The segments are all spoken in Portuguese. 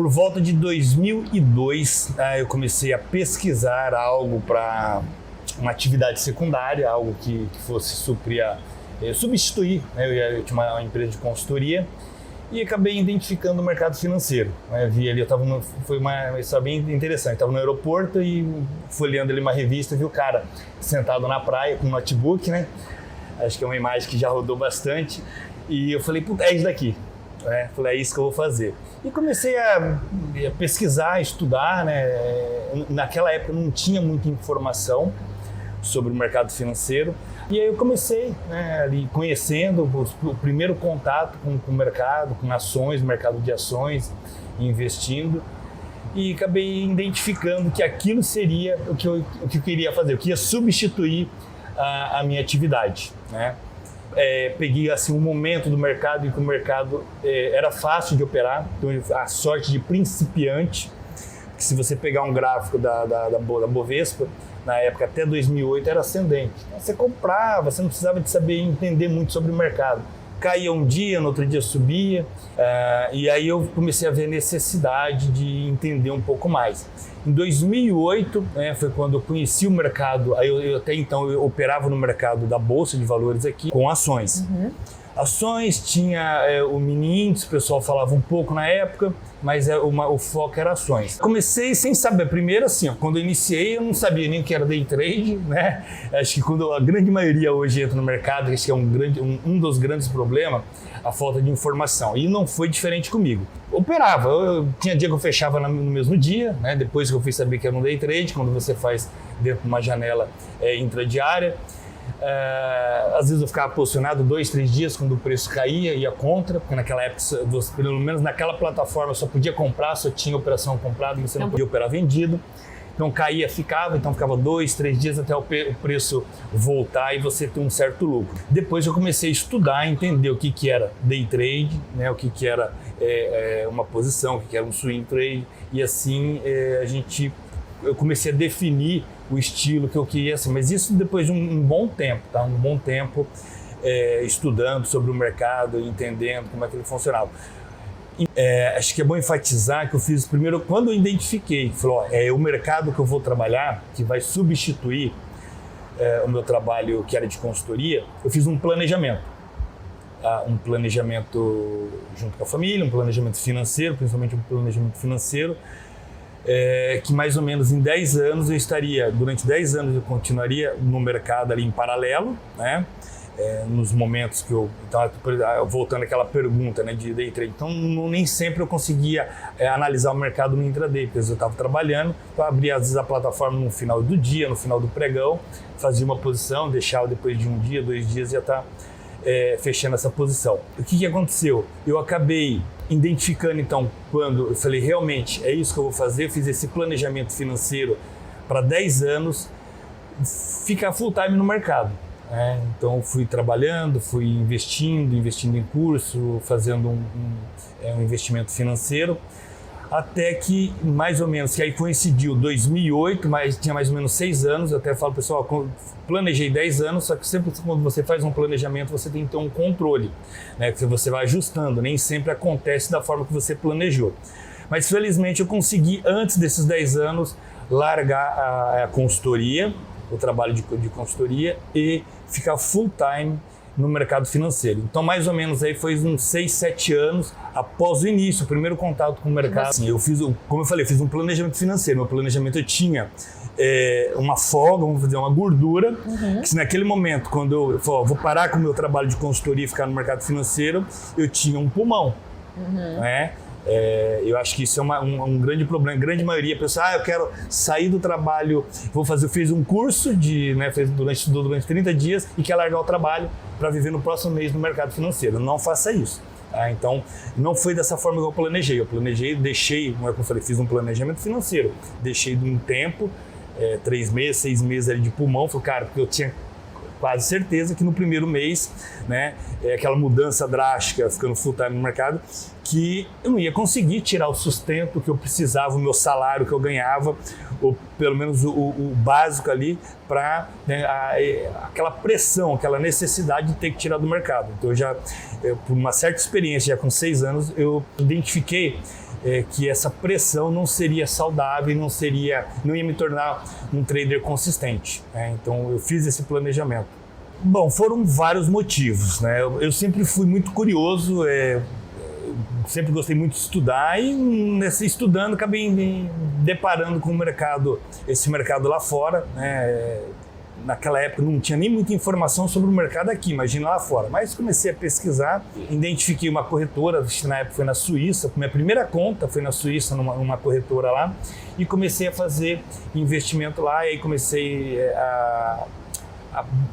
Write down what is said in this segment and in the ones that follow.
Por volta de 2002, eu comecei a pesquisar algo para uma atividade secundária, algo que fosse substituir, né? Eu tinha uma empresa de consultoria e acabei identificando o mercado financeiro. Vi ali, foi uma história bem interessante. Estava no aeroporto e folheando ali uma revista, vi o cara sentado na praia com um notebook, né? Acho que é uma imagem que já rodou bastante. E eu falei, puta, é isso daqui. Falei, é isso que eu vou fazer. E comecei a pesquisar, a estudar, né? Naquela época não tinha muita informação sobre o mercado financeiro. E aí eu comecei, né, ali conhecendo o primeiro contato com o mercado, com ações, mercado de ações, investindo. E acabei identificando que aquilo seria o que eu queria fazer, o que ia substituir a minha atividade, né? Peguei assim um momento do mercado em que o mercado era fácil de operar, então a sorte de principiante, que se você pegar um gráfico da Bovespa, na época até 2008 era ascendente. Você comprava, você não precisava de saber entender muito sobre o mercado. Caía um dia, no outro dia subia, e aí eu comecei a ver a necessidade de entender um pouco mais. Em 2008, foi quando eu conheci o mercado, até então eu operava no mercado da Bolsa de Valores aqui, com ações. Uhum. Ações, tinha o mini índice, o pessoal falava um pouco na época, mas o foco era ações. Comecei sem saber, primeiro assim, quando eu iniciei eu não sabia nem o que era day trade, né? Acho que quando a grande maioria hoje entra no mercado, acho que é um dos grandes problemas, a falta de informação. E não foi diferente comigo. Operava, tinha dia que eu fechava no mesmo dia, né? Depois que eu fui saber que era um day trade, quando você faz dentro de uma janela intradiária. Às vezes eu ficava posicionado 2, 3 dias quando o preço caía, ia contra, porque naquela época, pelo menos naquela plataforma, só podia comprar, só tinha operação comprada, você não podia operar vendido. Então caía, ficava 2, 3 dias até o preço voltar e você ter um certo lucro. Depois eu comecei a estudar, entender o que era day trade, né, o que era uma posição, o que era um swing trade, e assim eu comecei a definir o estilo que eu queria, assim, mas isso depois de um bom tempo, tá? Um bom tempo estudando sobre o mercado, entendendo como é que ele funcionava. Acho que é bom enfatizar que eu fiz primeiro, quando eu identifiquei, falou, é o mercado que eu vou trabalhar, que vai substituir o meu trabalho que era de consultoria, eu fiz um planejamento. Um planejamento junto com a família, um planejamento financeiro, principalmente um planejamento financeiro, que mais ou menos em 10 anos durante 10 anos eu continuaria no mercado ali em paralelo, né? Nos momentos que então, voltando àquela pergunta, né, de day trade, então nem sempre eu conseguia analisar o mercado no intraday, porque eu estava trabalhando, então eu abria às vezes a plataforma no final do dia, no final do pregão, fazia uma posição, deixava depois de 1 dia, 2 dias ia estar fechando essa posição. O que aconteceu? Eu acabei identificando então, quando eu falei, realmente é isso que eu vou fazer, eu fiz esse planejamento financeiro para 10 anos, ficar full time no mercado. Então fui trabalhando, fui investindo em curso, fazendo um investimento financeiro, até que mais ou menos, que aí coincidiu 2008, mas tinha mais ou menos 6 anos, eu até falo, pessoal, planejei 10 anos, só que sempre quando você faz um planejamento, você tem que ter um controle, né, que você vai ajustando, nem sempre acontece da forma que você planejou. Mas felizmente eu consegui, antes desses 10 anos, largar a consultoria, o trabalho de consultoria, e ficar full time no mercado financeiro. Então, mais ou menos aí foi uns 6, 7 anos após o início, o primeiro contato com o mercado. Assim, como eu falei, eu fiz um planejamento financeiro. Meu planejamento eu tinha uma folga, vamos dizer, uma gordura, que se naquele momento, quando eu vou parar com o meu trabalho de consultoria e ficar no mercado financeiro, eu tinha um pulmão, né? Eu acho que isso é um grande problema. A grande maioria pensa, eu quero sair do trabalho, eu fiz um curso estudou durante 30 dias e quer largar o trabalho para viver no próximo mês no mercado financeiro. Não faça isso. Então, não foi dessa forma que eu planejei. Deixei, como eu falei, fiz um planejamento financeiro, deixei de um tempo, 3 meses, 6 meses ali de pulmão, falei, cara, porque eu tinha quase certeza que no primeiro mês, né, aquela mudança drástica, ficando full time no mercado, que eu não ia conseguir tirar o sustento que eu precisava, o meu salário que eu ganhava, ou pelo menos o básico ali, para aquela pressão, aquela necessidade de ter que tirar do mercado. Então, por uma certa experiência, já com 6 anos, eu identifiquei que essa pressão não seria saudável, não ia me tornar um trader consistente, né? Então eu fiz esse planejamento. Bom, foram vários motivos, né? Eu sempre fui muito curioso, sempre gostei muito de estudar e estudando acabei me deparando com esse mercado lá fora, né? Naquela época não tinha nem muita informação sobre o mercado aqui, imagina lá fora. Mas comecei a pesquisar, identifiquei uma corretora, na época foi na Suíça, minha primeira conta foi na Suíça, numa corretora lá, e comecei a fazer investimento lá, e aí comecei a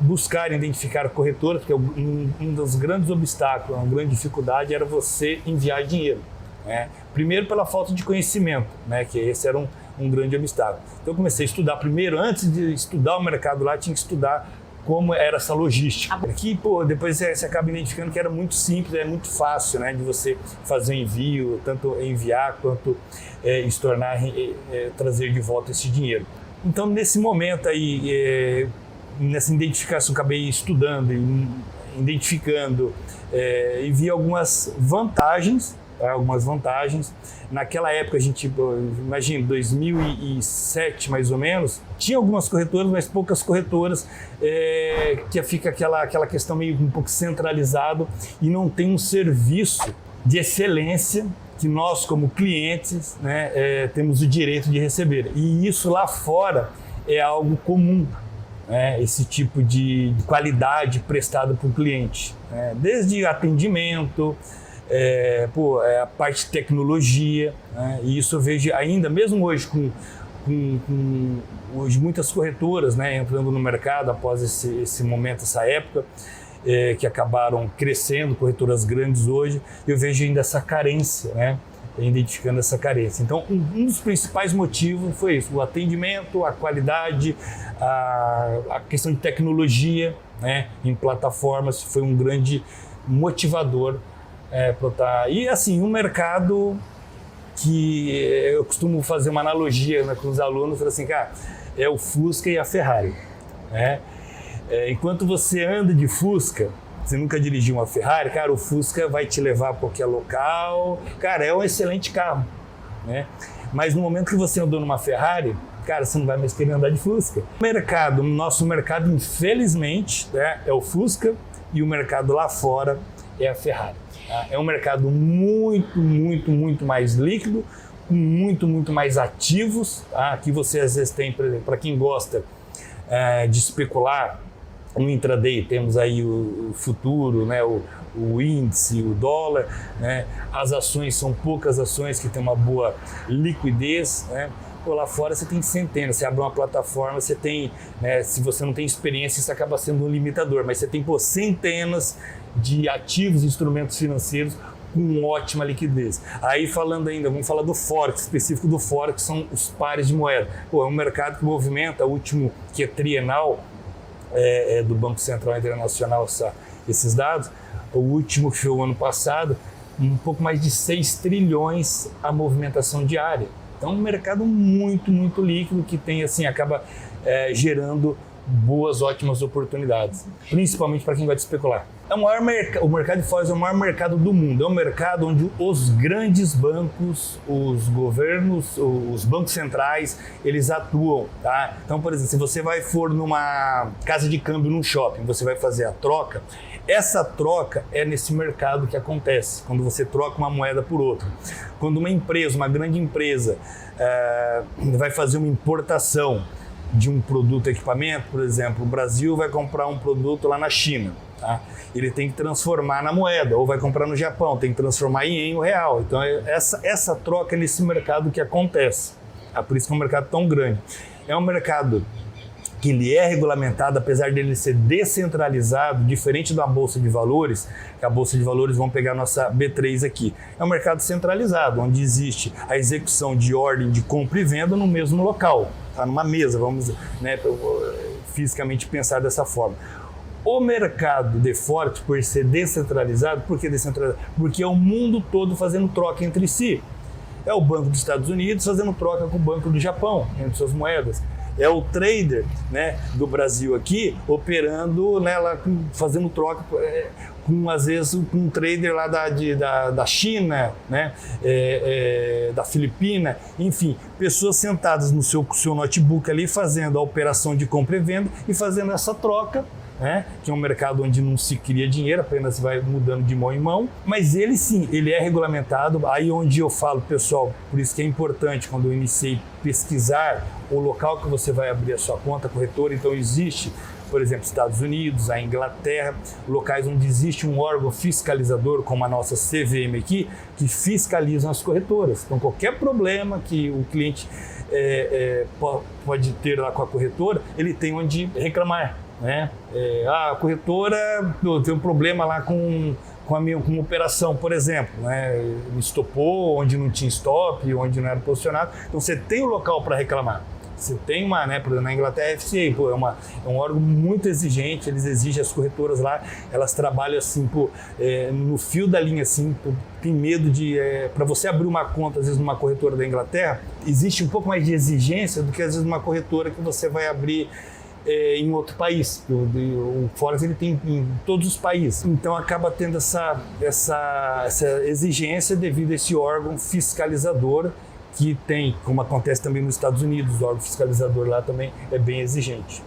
buscar identificar corretoras, porque um dos grandes obstáculos, uma grande dificuldade era você enviar dinheiro, né? Primeiro pela falta de conhecimento, né? Que esse era um grande obstáculo. Então eu comecei a estudar primeiro, antes de estudar o mercado lá, tinha que estudar como era essa logística. Aqui, depois você acaba identificando que era muito simples, é muito fácil, né, de você fazer o envio, tanto enviar quanto trazer de volta esse dinheiro. Então nesse momento aí, nessa identificação, acabei estudando e identificando e vi algumas vantagens. Naquela época, a gente, imagina, 2007 mais ou menos, tinha algumas corretoras, mas poucas corretoras, que fica aquela questão meio um pouco centralizado e não tem um serviço de excelência que nós, como clientes, né, temos o direito de receber. E isso lá fora é algo comum. Esse tipo de qualidade prestada para o cliente, desde atendimento, a parte de tecnologia, né? E isso eu vejo ainda, mesmo hoje, com hoje muitas corretoras, né, entrando no mercado após esse momento, essa época, que acabaram crescendo, corretoras grandes hoje, eu vejo ainda essa carência, né? Identificando essa carência. Então, um dos principais motivos foi isso, o atendimento, a qualidade, a questão de tecnologia, né, em plataformas, foi um grande motivador. E assim, um mercado que eu costumo fazer uma analogia, né, com os alunos, assim, cara, é o Fusca e a Ferrari, né? Enquanto você anda de Fusca, você nunca dirigiu uma Ferrari, cara, o Fusca vai te levar a qualquer local, cara, é um excelente carro, né? Mas no momento que você andou numa Ferrari, cara, você não vai mais querer andar de Fusca. O nosso mercado, infelizmente, né, é o Fusca, e o mercado lá fora é a Ferrari. Tá? É um mercado muito, muito, muito mais líquido, com muito mais ativos. Tá? Aqui você às vezes tem, por exemplo, para quem gosta de especular, no intraday temos aí o futuro, né, o índice, o dólar, né? As ações são poucas ações que têm uma boa liquidez, né? Lá fora você tem centenas, você abre uma plataforma, você tem, né, se você não tem experiência, isso acaba sendo um limitador, mas você tem centenas de ativos, instrumentos financeiros com ótima liquidez. Aí falando ainda, vamos falar do Forex, específico do Forex, são os pares de moeda. É um mercado que movimenta, o último que é trienal, do Banco Central Internacional, esses dados, o último que foi o ano passado, um pouco mais de 6 trilhões a movimentação diária. Então, um mercado muito, muito líquido que tem, assim, acaba gerando ótimas oportunidades, principalmente para quem vai especular. O mercado de Forex é o maior mercado do mundo, é um mercado onde os grandes bancos, os governos, os bancos centrais, eles atuam, tá? Então, por exemplo, se você for numa casa de câmbio, num shopping, você vai fazer a troca, essa troca é nesse mercado que acontece, quando você troca uma moeda por outra. Quando uma grande empresa, vai fazer uma importação de um produto, equipamento, por exemplo, o Brasil vai comprar um produto lá na China, tá? Ele tem que transformar na moeda, ou vai comprar no Japão, tem que transformar em o real. Então essa troca é nesse mercado que acontece. Por isso que é um mercado tão grande. É um mercado que ele é regulamentado, apesar dele ser descentralizado, diferente da Bolsa de Valores, que a Bolsa de Valores, vamos pegar a nossa B3 aqui, é um mercado centralizado, onde existe a execução de ordem de compra e venda no mesmo local, tá? Numa mesa, vamos, né, fisicamente pensar dessa forma. O mercado de Forex, por ser descentralizado, por que descentralizado? Porque é o mundo todo fazendo troca entre si. É o Banco dos Estados Unidos fazendo troca com o Banco do Japão, entre suas moedas. É o trader, né, do Brasil aqui, operando, né, lá, fazendo troca com às vezes um trader lá da China, né? Da Filipina, enfim, pessoas sentadas no seu notebook ali fazendo a operação de compra e venda e fazendo essa troca, né? Que é um mercado onde não se cria dinheiro, apenas vai mudando de mão em mão, mas ele sim, ele é regulamentado. Aí onde eu falo, pessoal, por isso que é importante quando eu iniciei pesquisar o local que você vai abrir a sua conta corretora. Então existe, por exemplo, Estados Unidos, a Inglaterra, locais onde existe um órgão fiscalizador, como a nossa CVM aqui, que fiscalizam as corretoras. Então, qualquer problema que o cliente pode ter lá com a corretora, ele tem onde reclamar, né? A corretora tem um problema lá com uma operação, por exemplo, né? Me estopou onde não tinha stop, onde não era posicionado. Então, você tem um local para reclamar. Você tem uma, né, por exemplo, na Inglaterra, a FCA, é um órgão muito exigente, eles exigem as corretoras lá, elas trabalham assim, no fio da linha, assim, tem medo para você abrir uma conta, às vezes, numa corretora da Inglaterra, existe um pouco mais de exigência do que, às vezes, numa corretora que você vai abrir em outro país. O Forex ele tem em todos os países, então acaba tendo essa exigência devido a esse órgão fiscalizador que tem, como acontece também nos Estados Unidos, o órgão fiscalizador lá também é bem exigente.